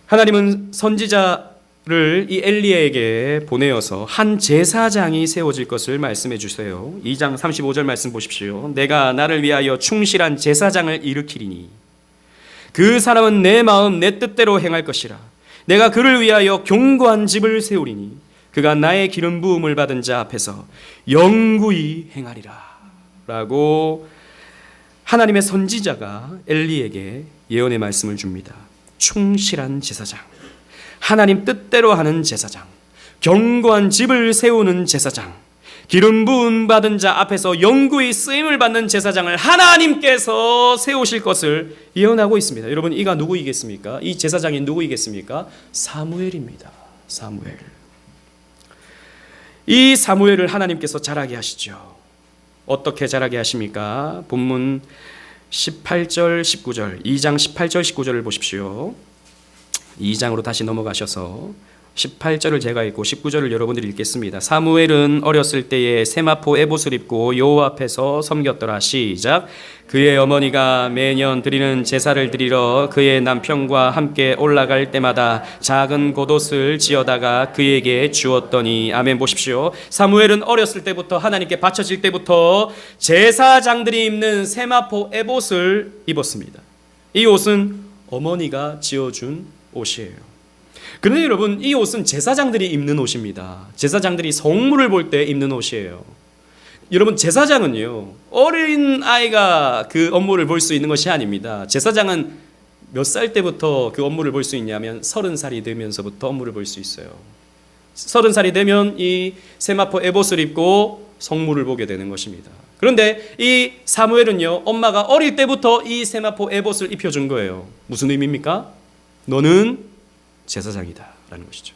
하나님은 선지자를 이 엘리야에게 보내어서 한 제사장이 세워질 것을 말씀해 주세요. 2장 35절 말씀 보십시오. 내가 나를 위하여 충실한 제사장을 일으키리니 그 사람은 내 마음 내 뜻대로 행할 것이라. 내가 그를 위하여 견고한 집을 세우리니 그가 나의 기름 부음을 받은 자 앞에서 영구히 행하리라. 라고 하나님의 선지자가 엘리에게 예언의 말씀을 줍니다. 충실한 제사장, 하나님 뜻대로 하는 제사장, 견고한 집을 세우는 제사장, 기름 부음 받은 자 앞에서 영구히 쓰임을 받는 제사장을 하나님께서 세우실 것을 예언하고 있습니다. 여러분, 이가 누구이겠습니까? 이 제사장이 누구이겠습니까? 사무엘입니다. 사무엘. 이 사무엘을 하나님께서 자라게 하시죠. 어떻게 자라게 하십니까? 본문 18절 19절 2장 18절 19절을 보십시오. 2장으로 다시 넘어가셔서 18절을 제가 읽고 19절을 여러분들이 읽겠습니다. 사무엘은 어렸을 때에 세마포 에봇을 입고 여호와 앞에서 섬겼더라. 시작. 그의 어머니가 매년 드리는 제사를 드리러 그의 남편과 함께 올라갈 때마다 작은 겉옷을 지어다가 그에게 주었더니. 아멘. 보십시오. 사무엘은 어렸을 때부터, 하나님께 바쳐질 때부터 제사장들이 입는 세마포 에봇을 입었습니다. 이 옷은 어머니가 지어준 옷이에요. 그런데 여러분, 이 옷은 제사장들이 입는 옷입니다. 제사장들이 성물을 볼 때 입는 옷이에요. 여러분, 제사장은요, 어린 아이가 그 업무를 볼 수 있는 것이 아닙니다. 제사장은 몇 살 때부터 그 업무를 볼 수 있냐면 30살이 되면서부터 업무를 볼 수 있어요. 30살이 되면 이 세마포 에봇을 입고 성물을 보게 되는 것입니다. 그런데 이 사무엘은요, 엄마가 어릴 때부터 이 세마포 에봇을 입혀준 거예요. 무슨 의미입니까? 너는 제사장이다 라는 것이죠.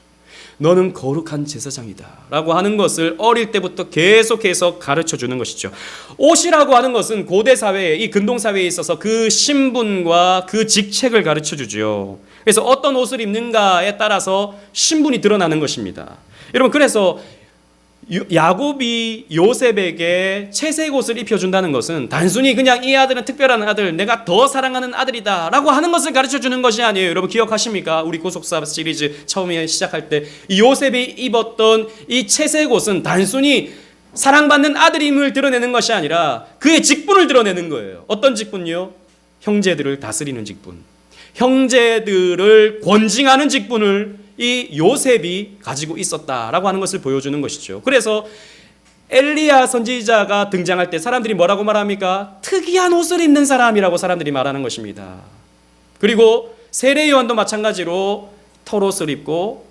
너는 거룩한 제사장이다 라고 하는 것을 어릴 때부터 계속해서 가르쳐주는 것이죠. 옷이라고 하는 것은 고대 사회에, 이 근동 사회에 있어서 그 신분과 그 직책을 가르쳐주죠. 그래서 어떤 옷을 입는가에 따라서 신분이 드러나는 것입니다. 여러분, 그래서 야곱이 요셉에게 채색 옷을 입혀준다는 것은 단순히 그냥 이 아들은 특별한 아들, 내가 더 사랑하는 아들이다 라고 하는 것을 가르쳐주는 것이 아니에요. 여러분, 기억하십니까? 우리 구속사 시리즈 처음에 시작할 때 이 요셉이 입었던 이 채색 옷은 단순히 사랑받는 아들임을 드러내는 것이 아니라 그의 직분을 드러내는 거예요. 어떤 직분이요? 형제들을 다스리는 직분, 형제들을 권징하는 직분을 이 요셉이 가지고 있었다라고 하는 것을 보여주는 것이죠. 그래서 엘리야 선지자가 등장할 때 사람들이 뭐라고 말합니까? 특이한 옷을 입는 사람이라고 사람들이 말하는 것입니다. 그리고 세례 요한도 마찬가지로 털옷을 입고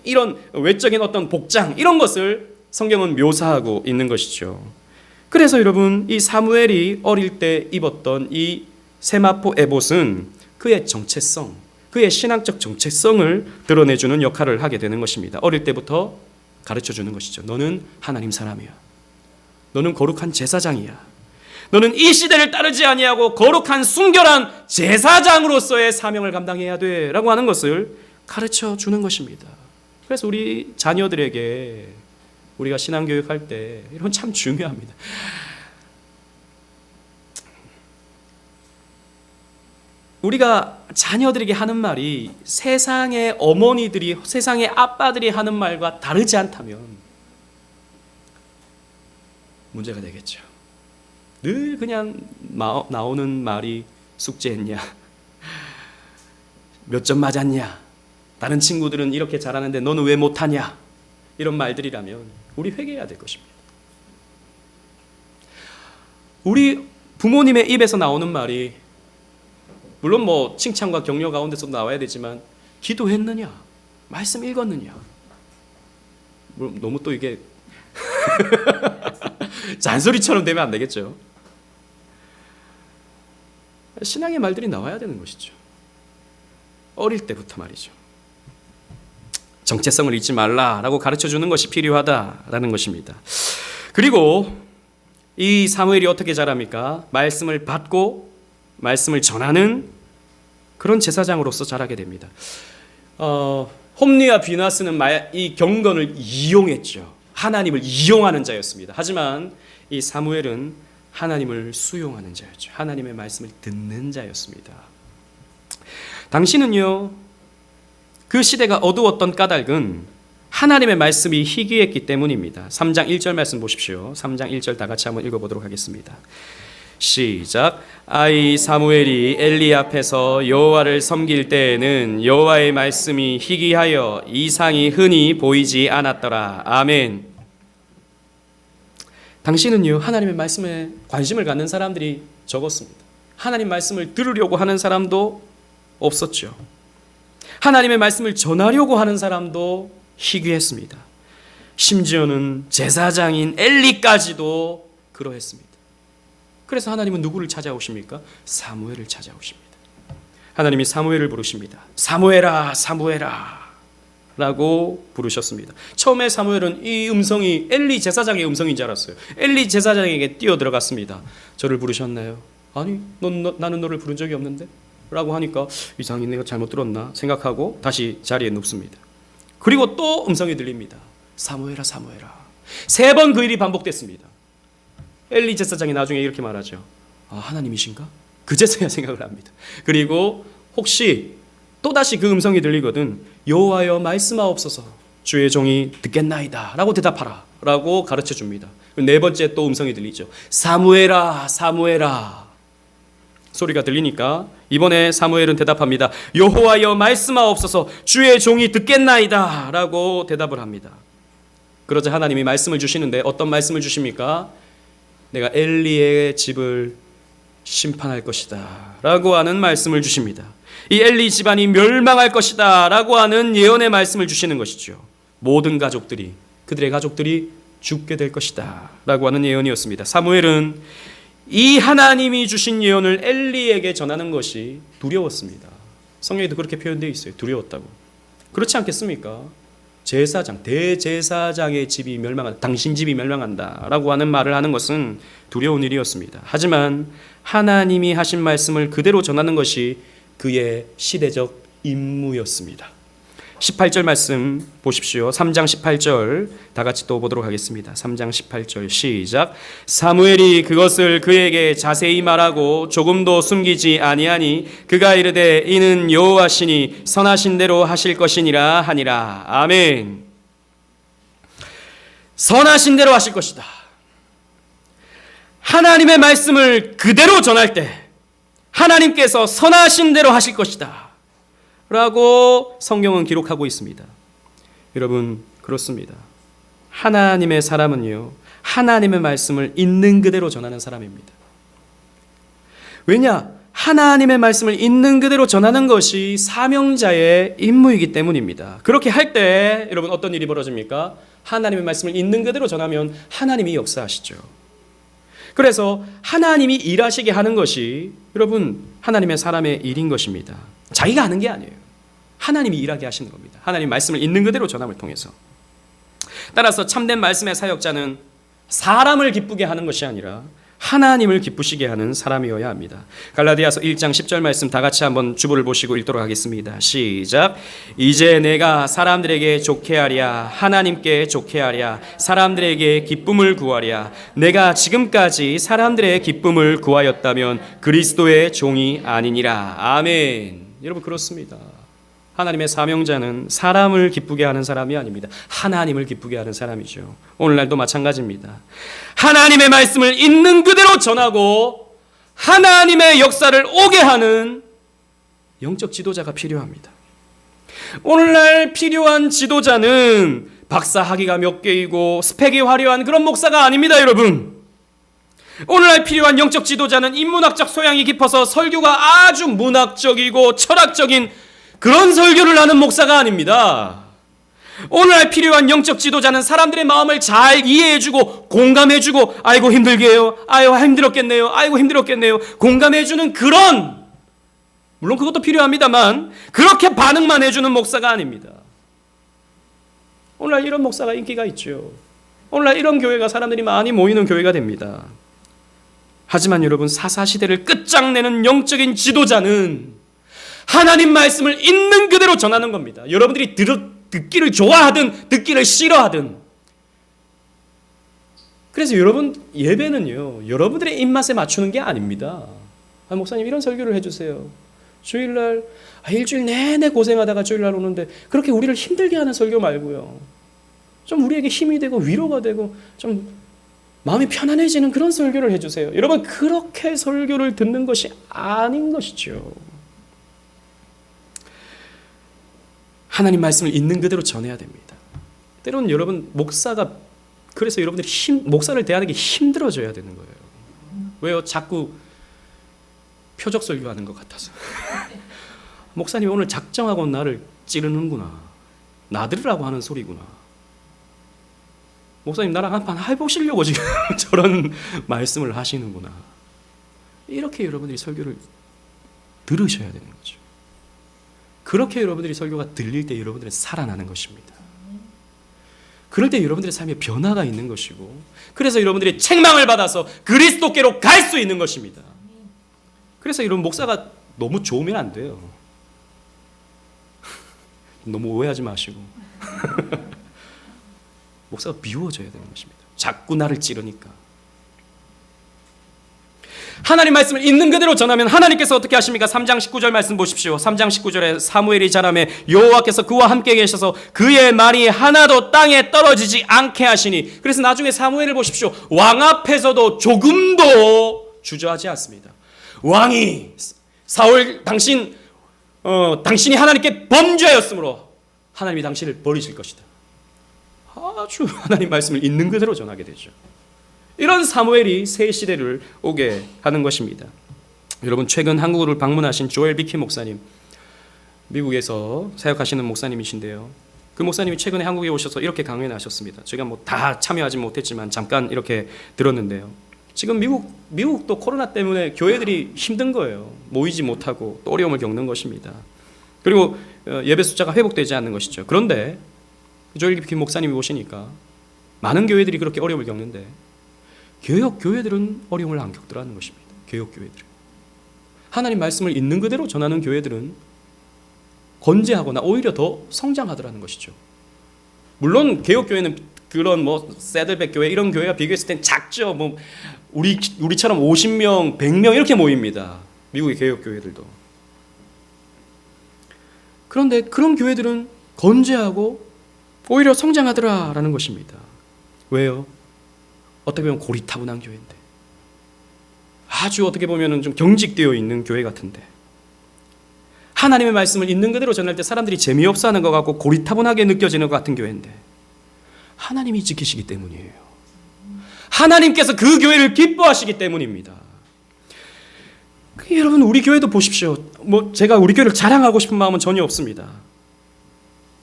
이런 외적인 어떤 복장, 이런 것을 성경은 묘사하고 있는 것이죠. 그래서 여러분, 이 사무엘이 어릴 때 입었던 이 세마포 에봇은 그의 정체성, 그의 신앙적 정체성을 드러내주는 역할을 하게 되는 것입니다. 어릴 때부터 가르쳐주는 것이죠. 너는 하나님 사람이야. 너는 거룩한 제사장이야. 너는 이 시대를 따르지 아니하고 거룩한 순결한 제사장으로서의 사명을 감당해야 돼 라고 하는 것을 가르쳐주는 것입니다. 그래서 우리 자녀들에게 우리가 신앙교육할 때 이런 참 중요합니다. 우리가 자녀들에게 하는 말이 세상의 어머니들이, 세상의 아빠들이 하는 말과 다르지 않다면 문제가 되겠죠. 늘 그냥 나오는 말이 숙제했냐? 몇 점 맞았냐? 다른 친구들은 이렇게 잘하는데 너는 왜 못하냐? 이런 말들이라면 우리 회개해야 될 것입니다. 우리 부모님의 입에서 나오는 말이 물론 뭐 칭찬과 격려 가운데서도 나와야 되지만 기도했느냐? 말씀 읽었느냐? 너무 또 이게 잔소리처럼 되면 안 되겠죠. 신앙의 말들이 나와야 되는 것이죠. 어릴 때부터 말이죠. 정체성을 잊지 말라라고 가르쳐주는 것이 필요하다라는 것입니다. 그리고 이 사무엘이 어떻게 자랍니까? 말씀을 받고 말씀을 전하는 그런 제사장으로서 자라게 됩니다. 홈리와 비나스는 이 경건을 이용했죠. 하나님을 이용하는 자였습니다. 하지만 이 사무엘은 하나님을 수용하는 자였죠. 하나님의 말씀을 듣는 자였습니다. 당시는요, 그 시대가 어두웠던 까닭은 하나님의 말씀이 희귀했기 때문입니다. 3장 1절 말씀 보십시오. 3장 1절 다 같이 한번 읽어보도록 하겠습니다. 시작. 아이 사무엘이 엘리 앞에서 여호와를 섬길 때에는 여호와의 말씀이 희귀하여 이상이 흔히 보이지 않았더라. 아멘. 당시는요, 하나님의 말씀에 관심을 갖는 사람들이 적었습니다. 하나님 말씀을 들으려고 하는 사람도 없었죠. 하나님의 말씀을 전하려고 하는 사람도 희귀했습니다. 심지어는 제사장인 엘리까지도 그러했습니다. 그래서 하나님은 누구를 찾아오십니까? 사무엘을 찾아오십니다. 하나님이 사무엘을 부르십니다. 사무엘아, 사무엘아 라고 부르셨습니다. 처음에 사무엘은 이 음성이 엘리 제사장의 음성인 줄 알았어요. 엘리 제사장에게 뛰어들어갔습니다. 저를 부르셨나요? 아니, 나는 너를 부른 적이 없는데? 라고 하니까 이상히 내가 잘못 들었나 생각하고 다시 자리에 눕습니다. 그리고 또 음성이 들립니다. 사무엘아, 사무엘아. 3번 그 일이 반복됐습니다. 엘리 제사장이 나중에 이렇게 말하죠. 아, 하나님이신가? 그제서야 생각을 합니다. 그리고 혹시 또다시 그 음성이 들리거든 여호와여 말씀하옵소서 주의 종이 듣겠나이다 라고 대답하라 라고 가르쳐 줍니다. 4번째 또 음성이 들리죠. 사무엘아, 사무엘아 소리가 들리니까 이번에 사무엘은 대답합니다. 여호와여 말씀하옵소서 주의 종이 듣겠나이다 라고 대답을 합니다. 그러자 하나님이 말씀을 주시는데 어떤 말씀을 주십니까? 내가 엘리의 집을 심판할 것이다 라고 하는 말씀을 주십니다. 이 엘리 집안이 멸망할 것이다 라고 하는 예언의 말씀을 주시는 것이죠. 모든 가족들이, 그들의 가족들이 죽게 될 것이다 라고 하는 예언이었습니다. 사무엘은 이 하나님이 주신 예언을 엘리에게 전하는 것이 두려웠습니다. 성경에도 그렇게 표현되어 있어요. 두려웠다고. 그렇지 않겠습니까? 제사장, 대제사장의 집이 멸망한다, 당신 집이 멸망한다 라고 하는 말을 하는 것은 두려운 일이었습니다. 하지만 하나님이 하신 말씀을 그대로 전하는 것이 그의 시대적 임무였습니다. 18절 말씀 보십시오. 3장 18절 다 같이 또 보도록 하겠습니다. 3장 18절 시작. 사무엘이 그것을 그에게 자세히 말하고 조금도 숨기지 아니하니 그가 이르되 이는 여호와시니 선하신 대로 하실 것이니라 하니라. 아멘. 선하신 대로 하실 것이다. 하나님의 말씀을 그대로 전할 때 하나님께서 선하신 대로 하실 것이다 라고 성경은 기록하고 있습니다. 여러분 그렇습니다. 하나님의 사람은요 하나님의 말씀을 있는 그대로 전하는 사람입니다. 왜냐? 하나님의 말씀을 있는 그대로 전하는 것이 사명자의 임무이기 때문입니다. 그렇게 할 때 여러분 어떤 일이 벌어집니까? 하나님의 말씀을 있는 그대로 전하면 하나님이 역사하시죠. 그래서 하나님이 일하시게 하는 것이 여러분 하나님의 사람의 일인 것입니다. 자기가 하는 게 아니에요. 하나님이 일하게 하시는 겁니다. 하나님 말씀을 있는 그대로 전함을 통해서. 따라서 참된 말씀의 사역자는 사람을 기쁘게 하는 것이 아니라 하나님을 기쁘시게 하는 사람이어야 합니다. 갈라디아서 1장 10절 말씀 다 같이 한번 주보를 보시고 읽도록 하겠습니다. 시작. 이제 내가 사람들에게 좋게 하랴 하나님께 좋게 하랴 사람들에게 기쁨을 구하랴 내가 지금까지 사람들의 기쁨을 구하였다면 그리스도의 종이 아니니라. 아멘. 여러분 그렇습니다. 하나님의 사명자는 사람을 기쁘게 하는 사람이 아닙니다. 하나님을 기쁘게 하는 사람이죠. 오늘날도 마찬가지입니다. 하나님의 말씀을 있는 그대로 전하고 하나님의 역사를 오게 하는 영적 지도자가 필요합니다. 오늘날 필요한 지도자는 박사 학위가 몇 개이고 스펙이 화려한 그런 목사가 아닙니다, 여러분. 오늘날 필요한 영적 지도자는 인문학적 소양이 깊어서 설교가 아주 문학적이고 철학적인 그런 설교를 하는 목사가 아닙니다. 오늘날 필요한 영적 지도자는 사람들의 마음을 잘 이해해주고 공감해주고 아이고 힘들게요. 아이고 힘들었겠네요. 아이고 힘들었겠네요. 공감해주는 그런 물론 그것도 필요합니다만 그렇게 반응만 해주는 목사가 아닙니다. 오늘날 이런 목사가 인기가 있죠. 오늘날 이런 교회가 사람들이 많이 모이는 교회가 됩니다. 하지만 여러분 사사시대를 끝장내는 영적인 지도자는 하나님 말씀을 있는 그대로 전하는 겁니다. 여러분들이 듣기를 좋아하든 듣기를 싫어하든. 그래서 여러분 예배는요 여러분들의 입맛에 맞추는 게 아닙니다. 아, 목사님 이런 설교를 해주세요. 주일날 일주일 내내 고생하다가 주일날 오는데 그렇게 우리를 힘들게 하는 설교 말고요. 좀 우리에게 힘이 되고 위로가 되고 좀 마음이 편안해지는 그런 설교를 해주세요. 여러분 그렇게 설교를 듣는 것이 아닌 것이죠. 하나님 말씀을 있는 그대로 전해야 됩니다. 때로는 여러분 목사가 그래서 여러분들이 목사를 대하는 게 힘들어져야 되는 거예요. 왜요? 자꾸 표적 설교하는 것 같아서. 목사님 오늘 작정하고 나를 찌르는구나. 나들으라고 하는 소리구나. 목사님 나랑 한판 해보시려고 지금 저런 말씀을 하시는구나. 이렇게 여러분들이 설교를 들으셔야 되는 거죠. 그렇게 여러분들이 설교가 들릴 때 여러분들은 살아나는 것입니다. 그럴 때 여러분들의 삶에 변화가 있는 것이고, 그래서 여러분들이 책망을 받아서 그리스도께로 갈 수 있는 것입니다. 그래서 여러분 목사가 너무 좋으면 안 돼요. 너무 오해하지 마시고 목사가 미워져야 되는 것입니다. 자꾸 나를 찌르니까. 하나님 말씀을 있는 그대로 전하면 하나님께서 어떻게 하십니까? 3장 19절 말씀 보십시오. 3장 19절에 사무엘이 자라매 여호와께서 그와 함께 계셔서 그의 말이 하나도 땅에 떨어지지 않게 하시니. 그래서 나중에 사무엘을 보십시오. 왕 앞에서도 조금도 주저하지 않습니다. 왕이 사울 당신이 하나님께 범죄하였으므로 하나님이 당신을 버리실 것이다. 아주 하나님 말씀을 있는 그대로 전하게 되죠. 이런 사무엘이 새 시대를 오게 하는 것입니다. 여러분 최근 한국을 방문하신 조엘 비키 목사님, 미국에서 사역하시는 목사님이신데요. 그 목사님이 최근에 한국에 오셔서 이렇게 강연을 하셨습니다. 제가 뭐 다 참여하지 못했지만 잠깐 이렇게 들었는데요. 지금 미국도 코로나 때문에 교회들이 힘든 거예요. 모이지 못하고 또 어려움을 겪는 것입니다. 그리고 예배 숫자가 회복되지 않는 것이죠. 그런데 조엘 비키 목사님이 오시니까 많은 교회들이 그렇게 어려움을 겪는데 개혁 교회들은 어려움을 안 겪더라는 것입니다. 개혁 교회들은 하나님 말씀을 있는 그대로 전하는 교회들은 건재하거나 오히려 더 성장하더라는 것이죠. 물론 개혁 교회는 그런 뭐 새들백 교회 이런 교회와 비교했을 땐 작죠. 뭐 우리처럼 50명, 100명 이렇게 모입니다. 미국의 개혁 교회들도. 그런데 그런 교회들은 건재하고 오히려 성장하더라라는 것입니다. 왜요? 어떻게 보면 고리타분한 교회인데, 아주 어떻게 보면 좀 경직되어 있는 교회 같은데, 하나님의 말씀을 있는 그대로 전할 때 사람들이 재미없어 하는 것 같고 고리타분하게 느껴지는 것 같은 교회인데 하나님이 지키시기 때문이에요. 하나님께서 그 교회를 기뻐하시기 때문입니다. 여러분 우리 교회도 보십시오. 뭐 제가 우리 교회를 자랑하고 싶은 마음은 전혀 없습니다.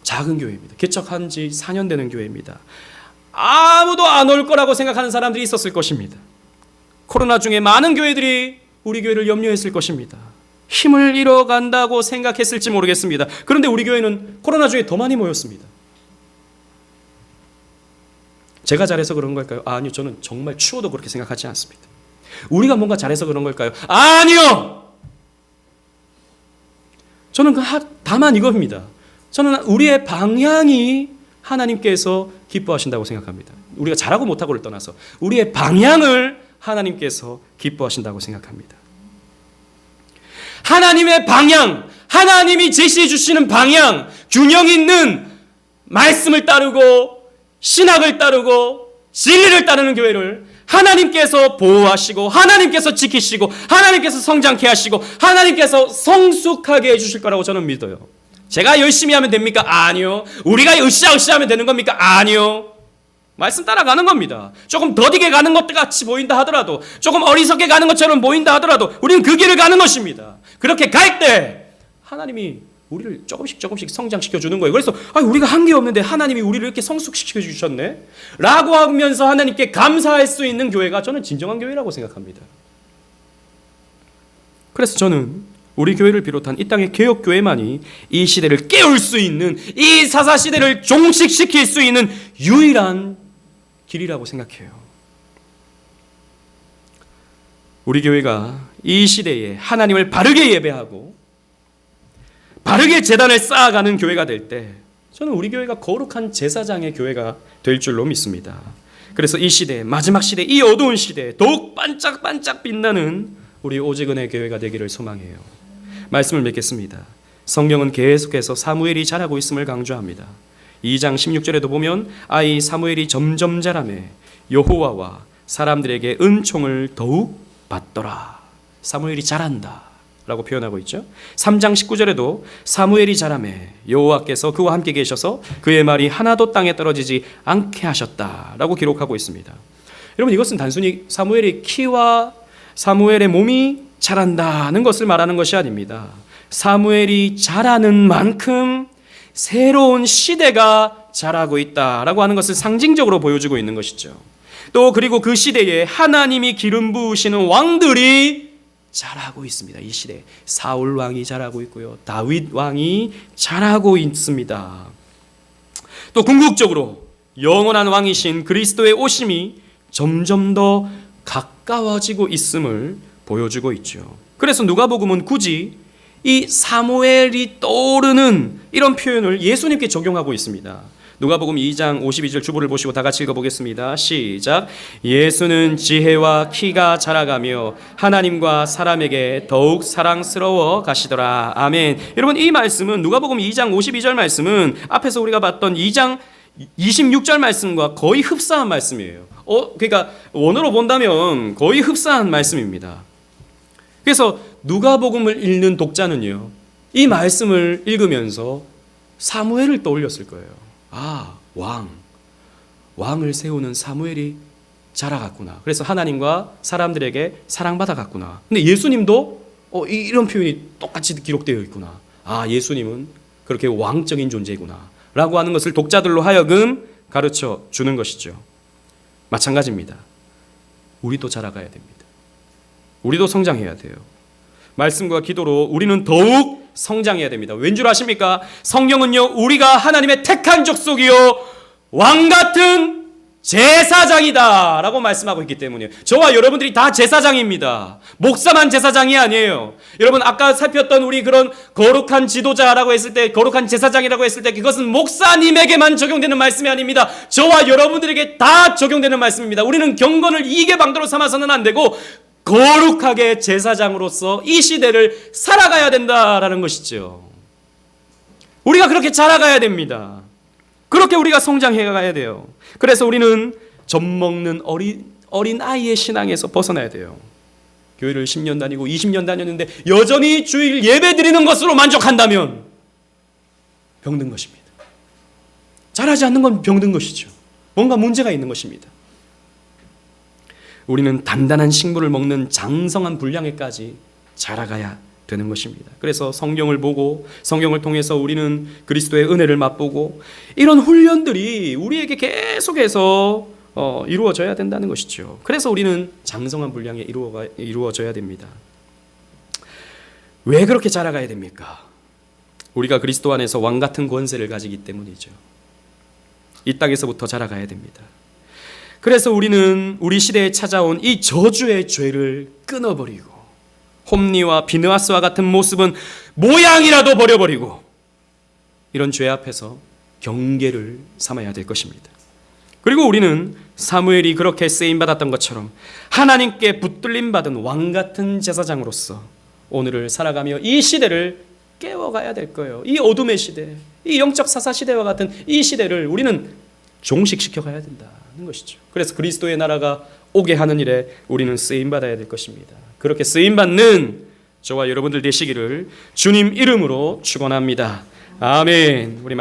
작은 교회입니다. 개척한 지 4년 되는 교회입니다. 아무도 안 올 거라고 생각하는 사람들이 있었을 것입니다. 코로나 중에 많은 교회들이 우리 교회를 염려했을 것입니다. 힘을 잃어간다고 생각했을지 모르겠습니다. 그런데 우리 교회는 코로나 중에 더 많이 모였습니다. 제가 잘해서 그런 걸까요? 아니요, 저는 정말 추워도 그렇게 생각하지 않습니다. 우리가 뭔가 잘해서 그런 걸까요? 아니요! 저는 다만 이겁니다. 저는 우리의 방향이 하나님께서 기뻐하신다고 생각합니다. 우리가 잘하고 못하고를 떠나서 우리의 방향을 하나님께서 기뻐하신다고 생각합니다. 하나님의 방향, 하나님이 제시해 주시는 방향, 균형 있는 말씀을 따르고 신학을 따르고 진리를 따르는 교회를 하나님께서 보호하시고 하나님께서 지키시고 하나님께서 성장케 하시고 하나님께서 성숙하게 해주실 거라고 저는 믿어요. 제가 열심히 하면 됩니까? 아니요. 우리가 으쌰으쌰 하면 되는 겁니까? 아니요. 말씀 따라가는 겁니다. 조금 더디게 가는 것 같이 보인다 하더라도, 조금 어리석게 가는 것처럼 보인다 하더라도 우리는 그 길을 가는 것입니다. 그렇게 갈 때 하나님이 우리를 조금씩 성장시켜 주는 거예요. 그래서 우리가 한 게 없는데 하나님이 우리를 이렇게 성숙시켜 주셨네 라고 하면서 하나님께 감사할 수 있는 교회가 저는 진정한 교회라고 생각합니다. 그래서 저는 우리 교회를 비롯한 이 땅의 개혁교회만이 이 시대를 깨울 수 있는, 이 사사시대를 종식시킬 수 있는 유일한 길이라고 생각해요. 우리 교회가 이 시대에 하나님을 바르게 예배하고 바르게 제단을 쌓아가는 교회가 될 때 저는 우리 교회가 거룩한 제사장의 교회가 될 줄로 믿습니다. 그래서 이 시대, 마지막 시대, 이 어두운 시대에 더욱 반짝반짝 빛나는 우리 오직은의 교회가 되기를 소망해요. 말씀을 맺겠습니다. 성경은 계속해서 사무엘이 자라고 있음을 강조합니다. 2장 16절에도 보면 아이 사무엘이 점점 자라매 여호와와 사람들에게 은총을 더욱 받더라. 사무엘이 자란다 라고 표현하고 있죠. 3장 19절에도 사무엘이 자라매 여호와께서 그와 함께 계셔서 그의 말이 하나도 땅에 떨어지지 않게 하셨다 라고 기록하고 있습니다. 여러분 이것은 단순히 사무엘의 키와 사무엘의 몸이 자란다는 것을 말하는 것이 아닙니다. 사무엘이 자라는 만큼 새로운 시대가 자라고 있다라고 하는 것을 상징적으로 보여주고 있는 것이죠. 또 그리고 그 시대에 하나님이 기름 부으시는 왕들이 자라고 있습니다. 이 시대에 사울 왕이 자라고 있고요, 다윗 왕이 자라고 있습니다. 또 궁극적으로 영원한 왕이신 그리스도의 오심이 점점 더 가까워지고 있음을 보여주고 있죠. 그래서 누가복음은 굳이 이 사무엘이 떠오르는 이런 표현을 예수님께 적용하고 있습니다. 누가복음 2장 52절 주보를 보시고 다 같이 읽어보겠습니다. 시작. 예수는 지혜와 키가 자라가며 하나님과 사람에게 더욱 사랑스러워 가시더라. 아멘. 여러분, 이 말씀은 누가복음 2장 52절 말씀은 앞에서 우리가 봤던 2장 26절 말씀과 거의 흡사한 말씀이에요. 그러니까 원어로 본다면 거의 흡사한 말씀입니다. 그래서 누가복음을 읽는 독자는요, 이 말씀을 읽으면서 사무엘을 떠올렸을 거예요. 아, 왕을 세우는 사무엘이 자라갔구나. 그래서 하나님과 사람들에게 사랑받아갔구나. 근데 예수님도 이런 표현이 똑같이 기록되어 있구나. 아, 예수님은 그렇게 왕적인 존재구나 라고 하는 것을 독자들로 하여금 가르쳐 주는 것이죠. 마찬가지입니다. 우리도 자라가야 됩니다. 우리도 성장해야 돼요. 말씀과 기도로 우리는 더욱 성장해야 됩니다. 왠 줄 아십니까? 성경은요, 우리가 하나님의 택한 족속이요 왕같은 제사장이다 라고 말씀하고 있기 때문이에요. 저와 여러분들이 다 제사장입니다. 목사만 제사장이 아니에요. 여러분, 아까 살폈던 우리 그런 거룩한 지도자라고 했을 때, 거룩한 제사장이라고 했을 때, 그것은 목사님에게만 적용되는 말씀이 아닙니다. 저와 여러분들에게 다 적용되는 말씀입니다. 우리는 경건을 이익의 방도로 삼아서는 안 되고 거룩하게 제사장으로서 이 시대를 살아가야 된다라는 것이죠. 우리가 그렇게 자라가야 됩니다. 그렇게 우리가 성장해 가야 돼요. 그래서 우리는 젖먹는 어린 아이의 신앙에서 벗어나야 돼요. 교회를 10년 다니고 20년 다녔는데 여전히 주일 예배 드리는 것으로 만족한다면 병든 것입니다. 자라지 않는 건 병든 것이죠. 뭔가 문제가 있는 것입니다. 우리는 단단한 식물을 먹는 장성한 분량에까지 자라가야 되는 것입니다. 그래서 성경을 보고 성경을 통해서 우리는 그리스도의 은혜를 맛보고 이런 훈련들이 우리에게 계속해서 이루어져야 된다는 것이죠. 그래서 우리는 장성한 분량에 이루어져야 됩니다. 왜 그렇게 자라가야 됩니까? 우리가 그리스도 안에서 왕같은 권세를 가지기 때문이죠. 이 땅에서부터 자라가야 됩니다. 그래서 우리는 우리 시대에 찾아온 이 저주의 죄를 끊어버리고 홈리와 비느하스와 같은 모습은 모양이라도 버려버리고 이런 죄 앞에서 경계를 삼아야 될 것입니다. 그리고 우리는 사무엘이 그렇게 쓰임받았던 것처럼 하나님께 붙들림받은 왕같은 제사장으로서 오늘을 살아가며 이 시대를 깨워가야 될 거예요. 이 어둠의 시대, 이 영적 사사 시대와 같은 이 시대를 우리는 종식시켜가야 된다는 것이죠. 그래서 그리스도의 나라가 오게 하는 일에 우리는 쓰임받아야 될 것입니다. 그렇게 쓰임받는 저와 여러분들 되시기를 주님 이름으로 축원합니다. 아멘. 우리